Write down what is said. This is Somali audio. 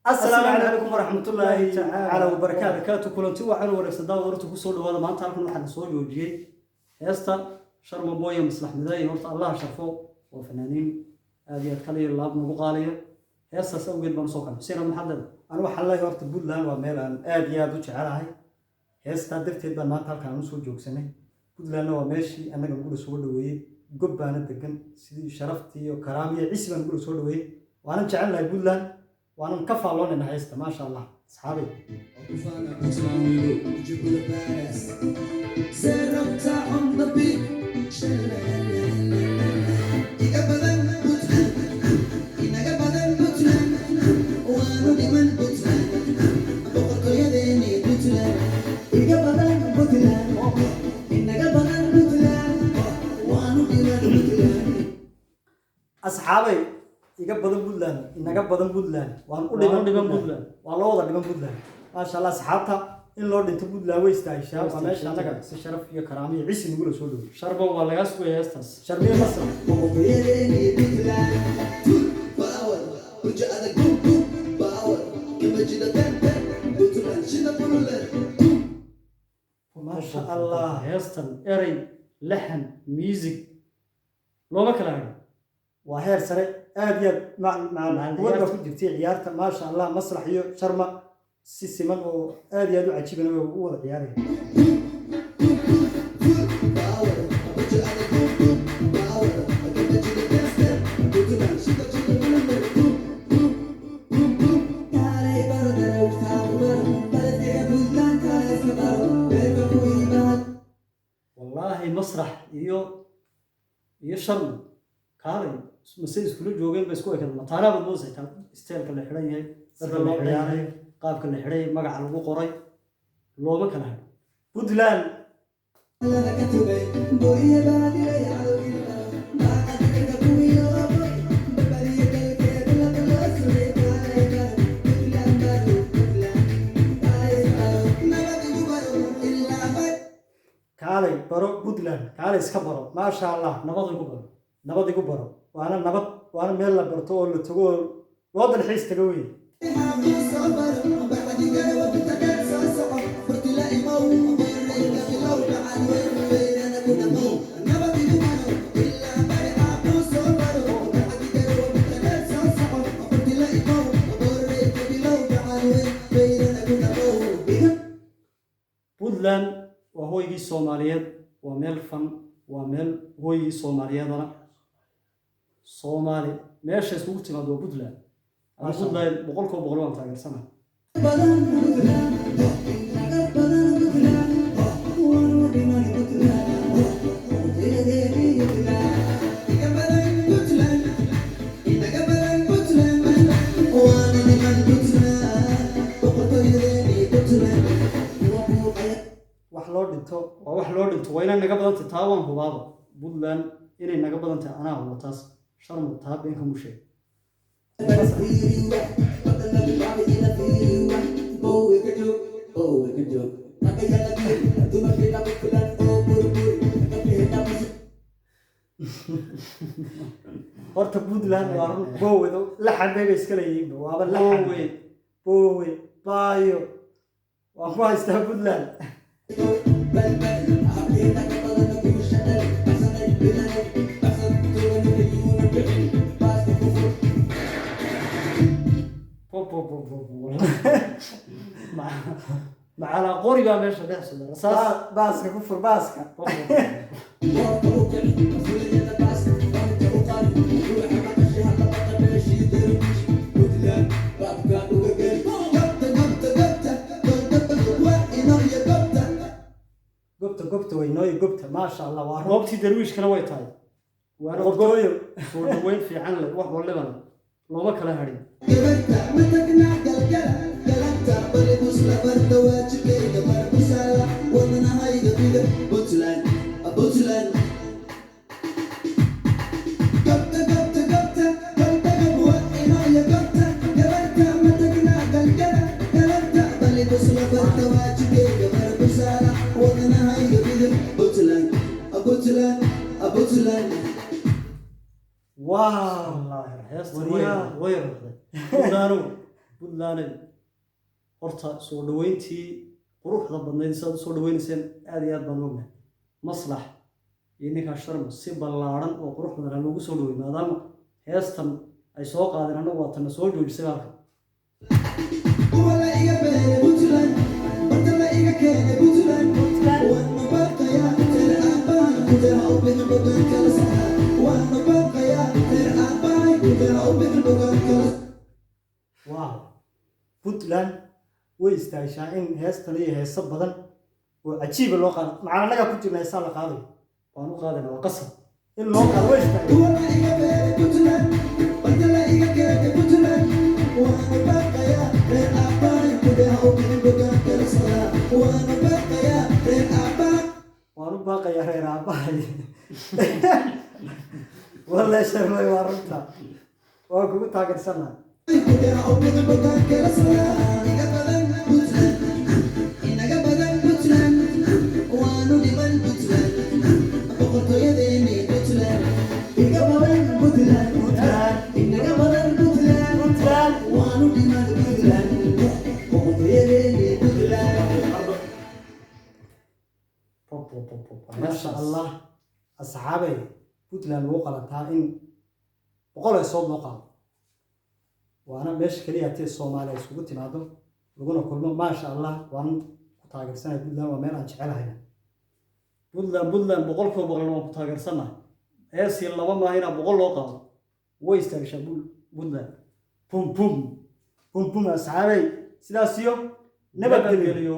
السلام عليكم ورحمة الله تعالى وبركاته كلنتي وعن ورسدا ورتو كسو dhawaada maanta halkan waxaan soo joojiyay heesta sharma boy maslax miday horta Allah sharfo oo fanaaniin aad iyo kale laab nagu qaaliyo heesta sawgeed baan soo kan sina maxamed aan waxa la horta Puntland waa meel aan aad iyo aad u jecelahay heesta darteed baan maanta halkan soo joogsanay Puntland waa meeshii anaga nagu soo dhaweeyay gob baan degan sidii sharaftii iyo karaamiyo ciise baan nagu soo dhaweeyay waan jecelahay Puntland وانا مكفى لون انها هيستا ما شاء الله اصحابي اصحابي iga badan Puntland inaga badan Puntland waan u dhiban Puntland waa loo wada dhiban Puntland ma sha Allah asxaabta in loo dhinto Puntland way istaayishaa waa meesha anaga si sharaf iyo karaamo iyo ciise nagu soo dhaw sharbo waa laga soo yeestas sharbiye masra ma sha Allah heestan eray lahan music loo kala وهير سري أبيض مع الوضع في الجبتي عيارته ما شاء الله مسرح يو شرمة سيسمن وأبيض وعجيبنا ووضع عياره والله مسرح يو شرمة كاري مسيس كله جوجل بس كوي كذا مطالب بوزي كان استيل كله حريه بدل لو عياره قاب كله حريه مقع لو قري لو ما كان بودلان كالي برو بودلان كالي اسكبرو ما شاء الله نبض يكبروا وانا ميل لا برتو ولا تقول وضع الحيس تقوي بودلان وهو يجي الصوماليات وميل فن وميل هو يجي الصوماليات Somali meesha isku timaado Puntland aan Puntland boqolkiiba boqol waan taageersanahay wax loo dhinto waa inay naga badanta taawaan hubaaba Puntland inay naga badanta anaa wataas شرم الطاب بينكم وشيء horta Puntland waa boowedo la xabeey iskala yihiin waaba la boowe baayo waa ku haystaa Puntland مع قريبة ماشي بيحصل رصاص باسكة كفر باسكة قبت وينوي قبت ما شاء الله وروبتي درويش كنا ويتاي وروبتوي وين في عنل واحد ولا بنا لو ما كلا هري واو والله وير ودانو puntland horta soo dhaweyntii quruxda badnayd sidaad u soo dhaweynayseen aad iyo aad baan ognahay maslax iyo ninka sharma si ballaaran oo qurux badan loogu soo dhaweey maadaama heestan ay soo qaadeen annagu waa tana soo joojisay halka wow puntland way istaashaa in heestan iyo heeso badan oo cajiiba loo qaado macna anaga ku jirna heesaa la qaadayo waan u qaadana waa qasab in loo qaado way waan u baaqayaa reer aabbahay والله شرمي ورطة وأكو تاجر سنة ما شاء الله أصحابي puntland lagu qalantaa in boqol ay soo noqon waana meesha kaliya tii Soomaaliya isugu timaado laguna kulmo ma sha Allah waan ku taageersanahay puntland waa meel aan jecelahay puntland boqolkiiba boqol waan ku taageersanahay si laba maahina boqol loo qaado way istaagshaa puntland pum asxaabay sidaas iyo nabadgelyo